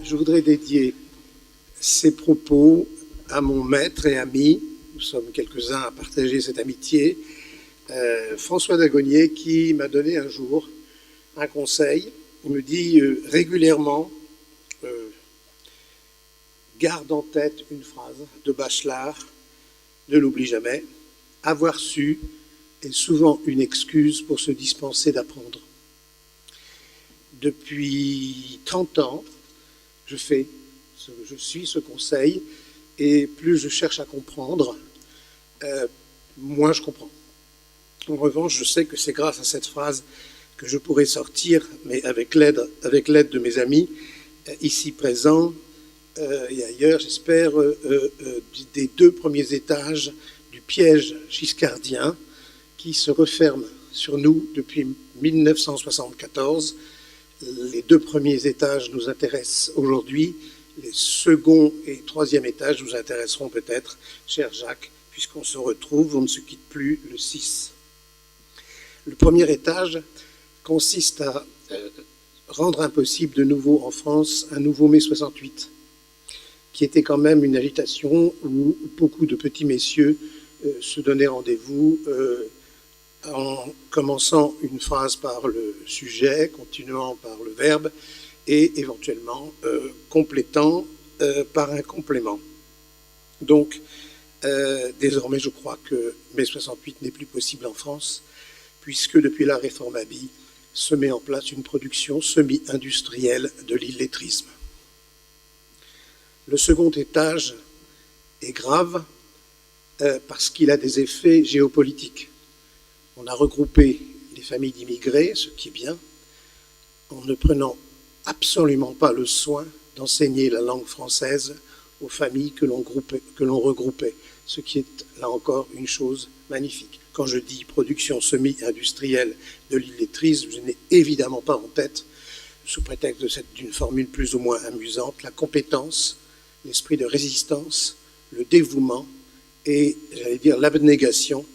Je voudrais dédier ces propos à mon maître et ami, nous sommes quelques-uns à partager cette amitié, François Dagonier, qui m'a donné un jour un conseil. Il me dit régulièrement, garde en tête une phrase de Bachelard, ne l'oublie jamais, avoir su est souvent une excuse pour se dispenser d'apprendre. Depuis 30 ans, je suis ce conseil, et plus je cherche à comprendre, moins je comprends. En revanche, je sais que c'est grâce à cette phrase que je pourrais sortir, mais avec l'aide de mes amis, ici présents et ailleurs, j'espère, des 2 premiers étages du piège giscardien qui se referme sur nous depuis 1974. Les 2 premiers étages nous intéressent aujourd'hui, les second et 3e étages nous intéresseront peut-être, cher Jacques, puisqu'on se retrouve, on ne se quitte plus le 6. Le premier étage consiste à rendre impossible de nouveau en France un nouveau mai 68, qui était quand même une agitation où beaucoup de petits messieurs se donnaient rendez-vous en commençant une phrase par le sujet, continuant par le verbe et éventuellement complétant par un complément. Donc, désormais, je crois que mai 68 n'est plus possible en France, puisque depuis la réforme Haby, se met en place une production semi-industrielle de l'illettrisme. Le second étage est grave parce qu'il a des effets géopolitiques. On a regroupé les familles d'immigrés, ce qui est bien, en ne prenant absolument pas le soin d'enseigner la langue française aux familles que l'on regroupait, ce qui est, là encore, une chose magnifique. Quand je dis production semi-industrielle de l'illettrisme, je n'ai évidemment pas en tête, sous prétexte d'une formule plus ou moins amusante, la compétence, l'esprit de résistance, le dévouement et, j'allais dire, l'abnégation,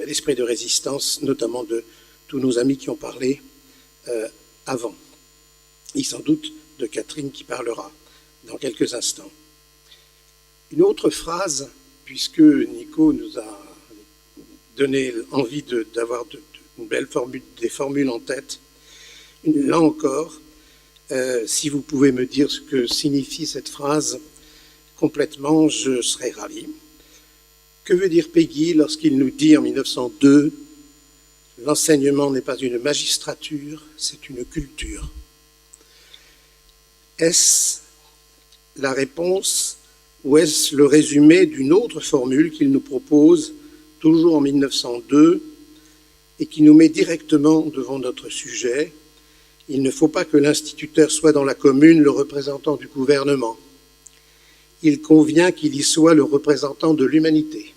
l'esprit de résistance, notamment de tous nos amis qui ont parlé avant. Et sans doute de Catherine qui parlera dans quelques instants. Une autre phrase, puisque Nico nous a donné envie d'avoir une belle formule, des formules en tête, là encore, si vous pouvez me dire ce que signifie cette phrase complètement, je serai ravi. Que veut dire Péguy lorsqu'il nous dit en 1902 « L'enseignement n'est pas une magistrature, c'est une culture ». Est-ce la réponse ou est-ce le résumé d'une autre formule qu'il nous propose, toujours en 1902, et qui nous met directement devant notre sujet? Il ne faut pas que l'instituteur soit dans la commune le représentant du gouvernement. Il convient qu'il y soit le représentant de l'humanité.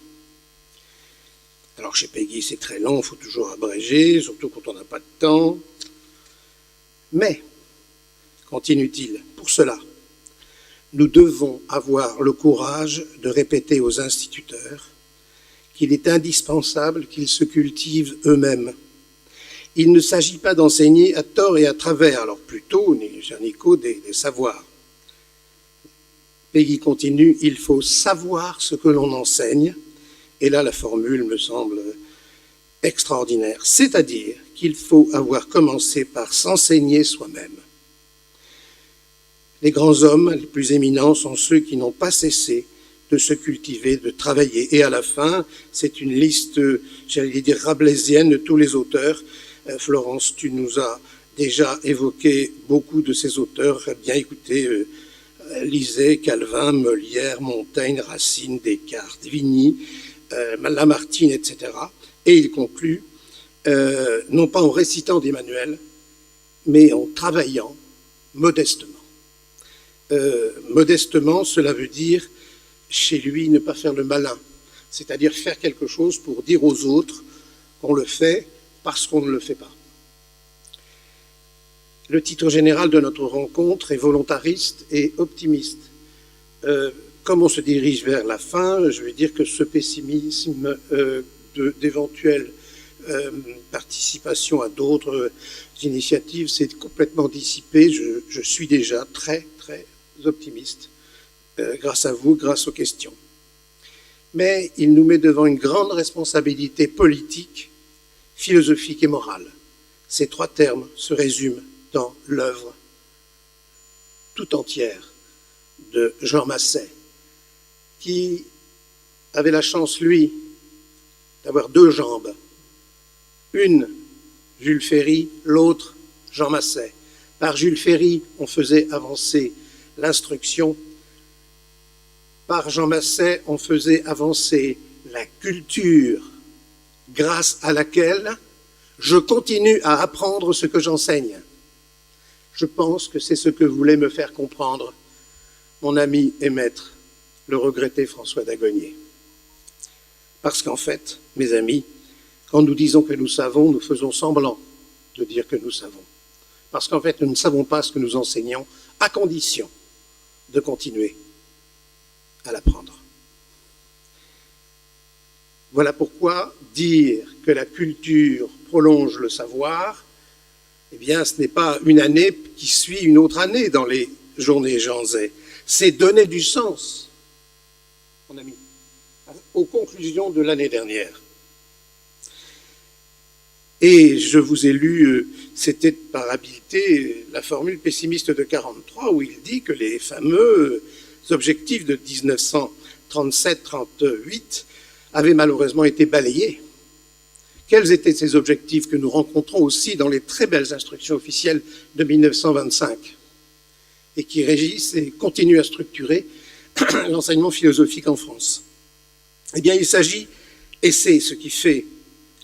Alors chez Péguy, c'est très long, il faut toujours abréger, surtout quand on n'a pas de temps. Mais, continue-t-il, pour cela, nous devons avoir le courage de répéter aux instituteurs qu'il est indispensable qu'ils se cultivent eux-mêmes. Il ne s'agit pas d'enseigner à tort et à travers, alors plutôt, cher Nico, des savoirs. Péguy continue, il faut savoir ce que l'on enseigne, et là la formule me semble extraordinaire, c'est-à-dire qu'il faut avoir commencé par s'enseigner soi-même. Les grands hommes les plus éminents sont ceux qui n'ont pas cessé de se cultiver, de travailler. Et à la fin, c'est une liste, j'allais dire, rabelaisienne de tous les auteurs. Florence, tu nous as déjà évoqué beaucoup de ces auteurs. Eh bien, écoutez, lisez Calvin, Molière, Montaigne, Racine, Descartes, Vigny, Lamartine, etc. Et il conclut, non pas en récitant des manuels, mais en travaillant modestement. Modestement, cela veut dire, chez lui, ne pas faire le malin, c'est-à-dire faire quelque chose pour dire aux autres qu'on le fait parce qu'on ne le fait pas. Le titre général de notre rencontre est volontariste et optimiste. Comme on se dirige vers la fin, je vais dire que ce pessimisme d'éventuels participation à d'autres initiatives s'est complètement dissipée. Je suis déjà très, très optimiste grâce à vous, grâce aux questions. Mais il nous met devant une grande responsabilité politique, philosophique et morale. Ces trois termes se résument dans l'œuvre tout entière de Jean Masset, qui avait la chance, lui, d'avoir deux jambes. Une, Jules Ferry, l'autre, Jean Masset. Par Jules Ferry, on faisait avancer l'instruction. Par Jean Masset, on faisait avancer la culture, grâce à laquelle je continue à apprendre ce que j'enseigne. Je pense que c'est ce que voulait me faire comprendre mon ami et maître, le regretté François Dagonier. Parce qu'en fait, mes amis, quand nous disons que nous savons, nous faisons semblant de dire que nous savons. Parce qu'en fait, nous ne savons pas ce que nous enseignons, à condition de continuer à l'apprendre. Voilà pourquoi dire que la culture prolonge le savoir, eh bien, ce n'est pas une année qui suit une autre année dans les journées Jean Zay. C'est donner du sens, mon ami, aux conclusions de l'année dernière. Et je vous ai lu, c'était par habileté, la formule pessimiste de 43, où il dit que les fameux objectifs de 1937-38 avaient malheureusement été balayés. Quels étaient ces objectifs que nous rencontrons aussi dans les très belles instructions officielles de 1925 et qui régissent et continuent à structurer l'enseignement philosophique en France? Eh bien, il s'agit, et c'est ce qui fait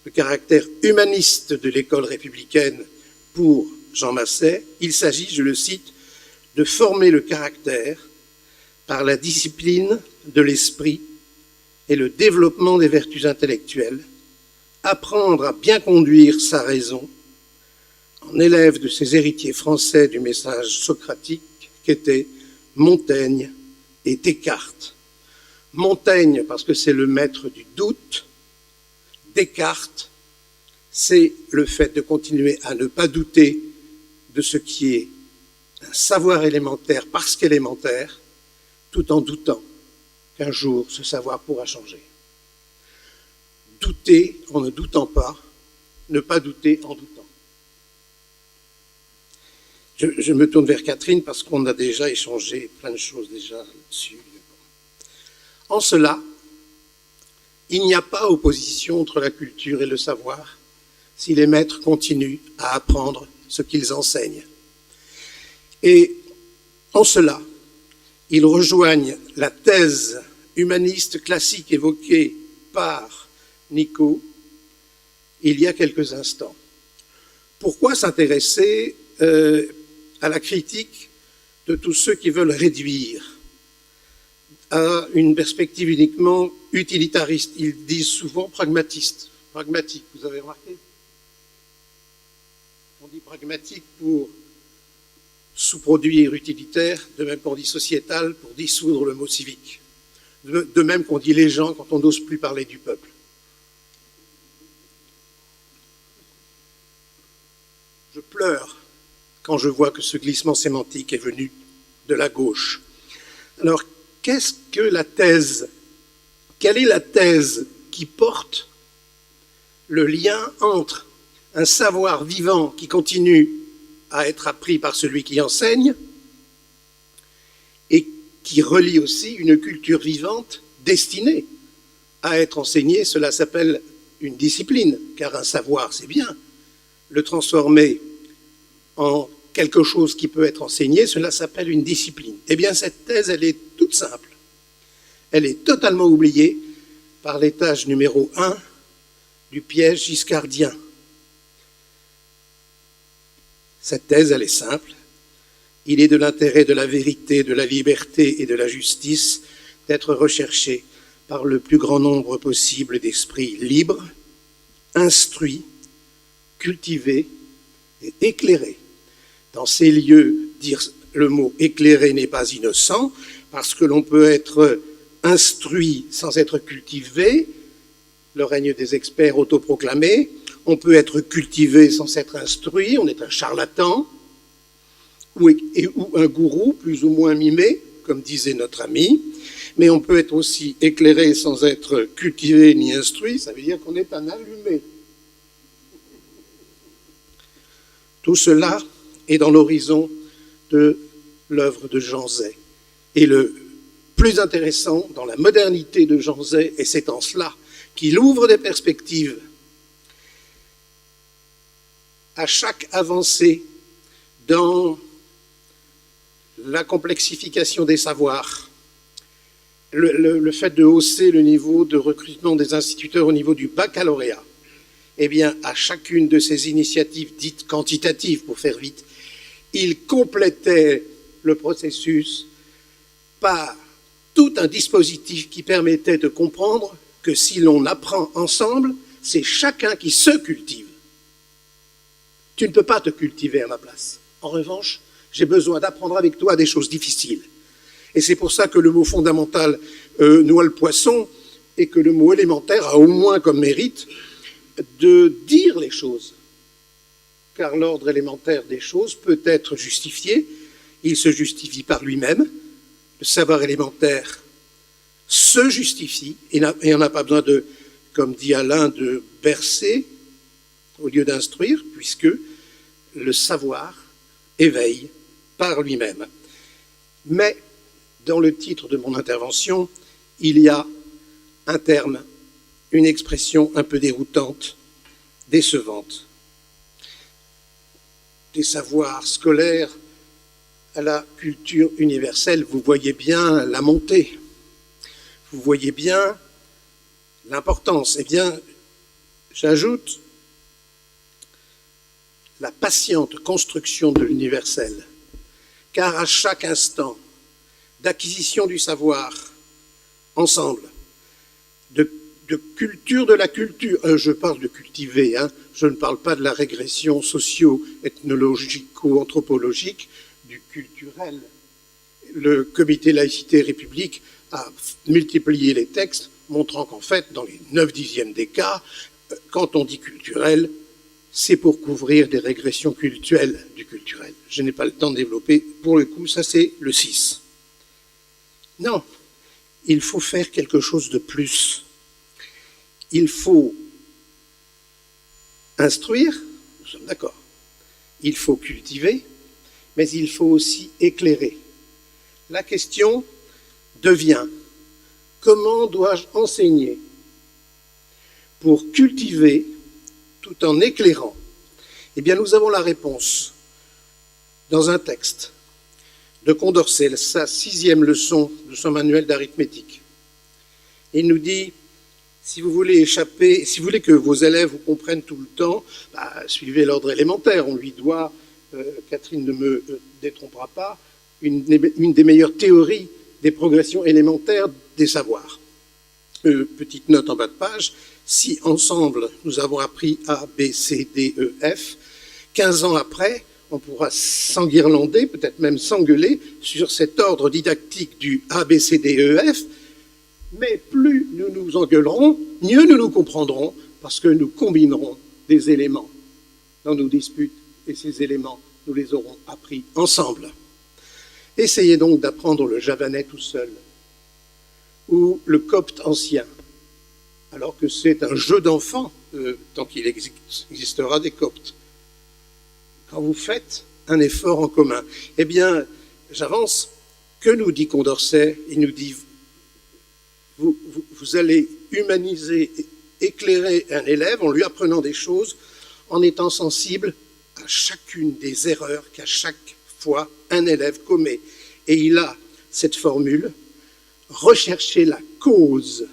le caractère humaniste de l'école républicaine pour Jean Masset, il s'agit, je le cite, de former le caractère par la discipline de l'esprit et le développement des vertus intellectuelles, apprendre à bien conduire sa raison en élève de ces héritiers français du message socratique qu'étaient Montaigne et Descartes. Montaigne parce que c'est le maître du doute, Descartes, c'est le fait de continuer à ne pas douter de ce qui est un savoir élémentaire parce qu'élémentaire, tout en doutant qu'un jour ce savoir pourra changer. Douter en ne doutant pas, ne pas douter en doutant. Je me tourne vers Catherine parce qu'on a déjà échangé plein de choses déjà là-dessus. En cela, il n'y a pas opposition entre la culture et le savoir si les maîtres continuent à apprendre ce qu'ils enseignent. Et en cela, ils rejoignent la thèse humaniste classique évoquée par Nico il y a quelques instants. Pourquoi s'intéresser à la critique de tous ceux qui veulent réduire à une perspective uniquement utilitariste? Ils disent souvent pragmatique, vous avez remarqué? On dit pragmatique pour sous-produire utilitaire, de même qu'on dit sociétal pour dissoudre le mot civique, de même qu'on dit les gens quand on n'ose plus parler du peuple. Je pleure quand je vois que ce glissement sémantique est venu de la gauche. Alors, qu'est-ce que la thèse? Quelle est la thèse qui porte le lien entre un savoir vivant qui continue à être appris par celui qui enseigne et qui relie aussi une culture vivante destinée à être enseignée? Cela s'appelle une discipline, car un savoir, c'est bien. Le transformer en quelque chose qui peut être enseigné, cela s'appelle une discipline. Eh bien, cette thèse, elle est toute simple. Elle est totalement oubliée par l'étage numéro 1 du piège giscardien. Cette thèse, elle est simple. Il est de l'intérêt de la vérité, de la liberté et de la justice d'être recherché par le plus grand nombre possible d'esprits libres, instruits, cultivés et éclairés. Dans ces lieux, dire le mot éclairé n'est pas innocent, parce que l'on peut être instruit sans être cultivé, le règne des experts autoproclamés, On peut être cultivé sans s'être instruit, on est un charlatan, ou un gourou plus ou moins mimé, comme disait notre ami, mais on peut être aussi éclairé sans être cultivé ni instruit, ça veut dire qu'on est un allumé. Tout cela est dans l'horizon de l'œuvre de Jean Zay. Et le plus intéressant dans la modernité de Jean Zay, et c'est en cela qu'il ouvre des perspectives à chaque avancée dans la complexification des savoirs, le fait de hausser le niveau de recrutement des instituteurs au niveau du baccalauréat, eh bien, à chacune de ces initiatives dites quantitatives, pour faire vite, il complétait le processus par tout un dispositif qui permettait de comprendre que si l'on apprend ensemble, c'est chacun qui se cultive. Tu ne peux pas te cultiver à ma place. En revanche, j'ai besoin d'apprendre avec toi des choses difficiles. Et c'est pour ça que le mot fondamental noie le poisson et que le mot élémentaire a au moins comme mérite de dire les choses. Car l'ordre élémentaire des choses peut être justifié, il se justifie par lui-même, le savoir élémentaire se justifie, et on n'a pas besoin de, comme dit Alain, de bercer au lieu d'instruire, puisque le savoir éveille par lui-même. Mais dans le titre de mon intervention, il y a un terme, une expression un peu déroutante, décevante. Des savoirs scolaires à la culture universelle, vous voyez bien la montée, vous voyez bien l'importance. Eh bien, j'ajoute la patiente construction de l'universel, car à chaque instant d'acquisition du savoir, ensemble, de culture de la culture, je parle de cultiver, je ne parle pas de la régression socio-ethnologico-anthropologique, du culturel. Le comité laïcité république a multiplié les textes, montrant qu'en fait, dans les 9/10 des cas, quand on dit culturel, c'est pour couvrir des régressions culturelles du culturel. Je n'ai pas le temps de développer. Pour le coup, ça c'est le 6. Non, il faut faire quelque chose de plus. Il faut instruire, nous sommes d'accord. Il faut cultiver, mais il faut aussi éclairer. La question devient, comment dois-je enseigner pour cultiver tout en éclairant? Eh bien, nous avons la réponse dans un texte de Condorcet, sa 6e leçon de son manuel d'arithmétique. Il nous dit, si vous voulez échapper, si vous voulez que vos élèves vous comprennent tout le temps, suivez l'ordre élémentaire. On lui doit, Catherine ne me détrompera pas, une des meilleures théories des progressions élémentaires des savoirs. Petite note en bas de page, si ensemble nous avons appris A, B, C, D, E, F, 15 ans après, on pourra s'enguirlander, peut-être même s'engueuler sur cet ordre didactique du A, B, C, D, E, F, mais plus nous nous engueulerons, mieux nous nous comprendrons, parce que nous combinerons des éléments dans nos disputes, et ces éléments, nous les aurons appris ensemble. Essayez donc d'apprendre le javanais tout seul, ou le copte ancien, alors que c'est un jeu d'enfant, tant qu'il existera des coptes. Quand vous faites un effort en commun, eh bien, j'avance, que nous dit Condorcet? Il nous dit, vous allez humaniser, éclairer un élève en lui apprenant des choses, en étant sensible à chacune des erreurs qu'à chaque fois un élève commet. Et il a cette formule, rechercher la cause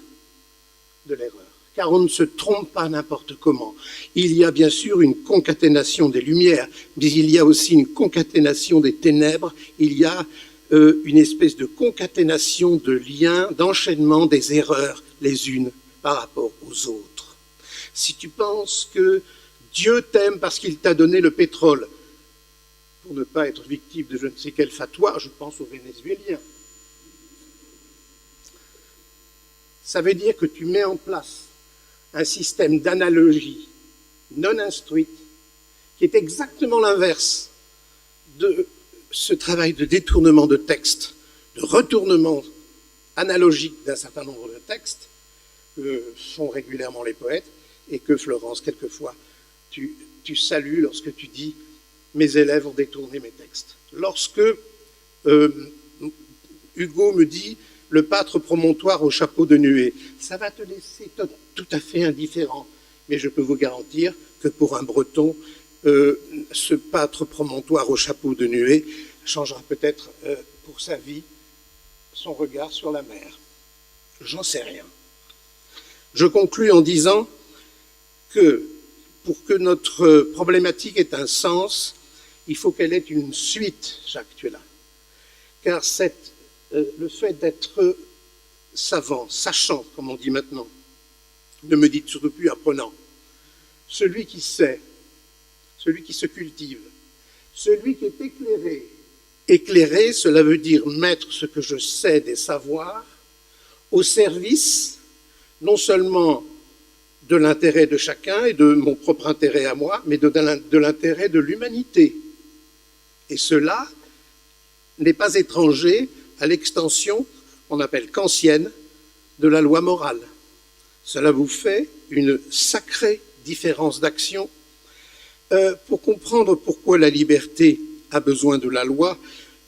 de l'erreur, car on ne se trompe pas n'importe comment. Il y a bien sûr une concaténation des lumières, mais il y a aussi une concaténation des ténèbres, il y a une espèce de concaténation de liens, d'enchaînement des erreurs les unes par rapport aux autres. Si tu penses que Dieu t'aime parce qu'il t'a donné le pétrole, pour ne pas être victime de je ne sais quel fatwa, je pense aux Vénézuéliens. Ça veut dire que tu mets en place un système d'analogie non instruite, qui est exactement l'inverse de ce travail de détournement de texte, de retournement analogique d'un certain nombre de textes que font régulièrement les poètes et que Florence, quelquefois, tu salues lorsque tu dis « mes élèves ont détourné mes textes ». Lorsque Hugo me dit « le pâtre promontoire au chapeau de nuée », ça va te laisser tout à fait indifférent, mais je peux vous garantir que pour un Breton, ce pâtre promontoire au chapeau de nuée changera peut-être pour sa vie son regard sur la mer. J'en sais rien. Je conclus en disant que pour que notre problématique ait un sens, il faut qu'elle ait une suite, Jacques, tu es là. Car le fait d'être savant, sachant, comme on dit maintenant, ne me dites surtout plus apprenant, celui qui sait, celui qui se cultive, celui qui est éclairé. Éclairer, cela veut dire mettre ce que je sais des savoirs au service non seulement de l'intérêt de chacun et de mon propre intérêt à moi, mais de l'intérêt de l'humanité. Et cela n'est pas étranger à l'extension qu'on appelle kantienne de la loi morale. Cela vous fait une sacrée différence d'action. Pour comprendre pourquoi la liberté a besoin de la loi,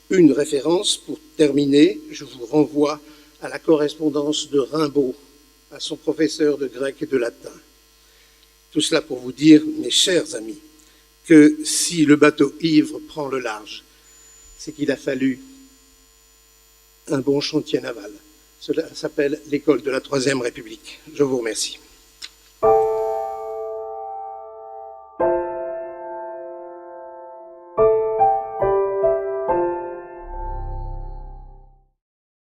une référence pour terminer, je vous renvoie à la correspondance de Rimbaud à son professeur de grec et de latin. Tout cela pour vous dire, mes chers amis, que si le bateau ivre prend le large, c'est qu'il a fallu un bon chantier naval. Cela s'appelle l'école de la Troisième République. Je vous remercie.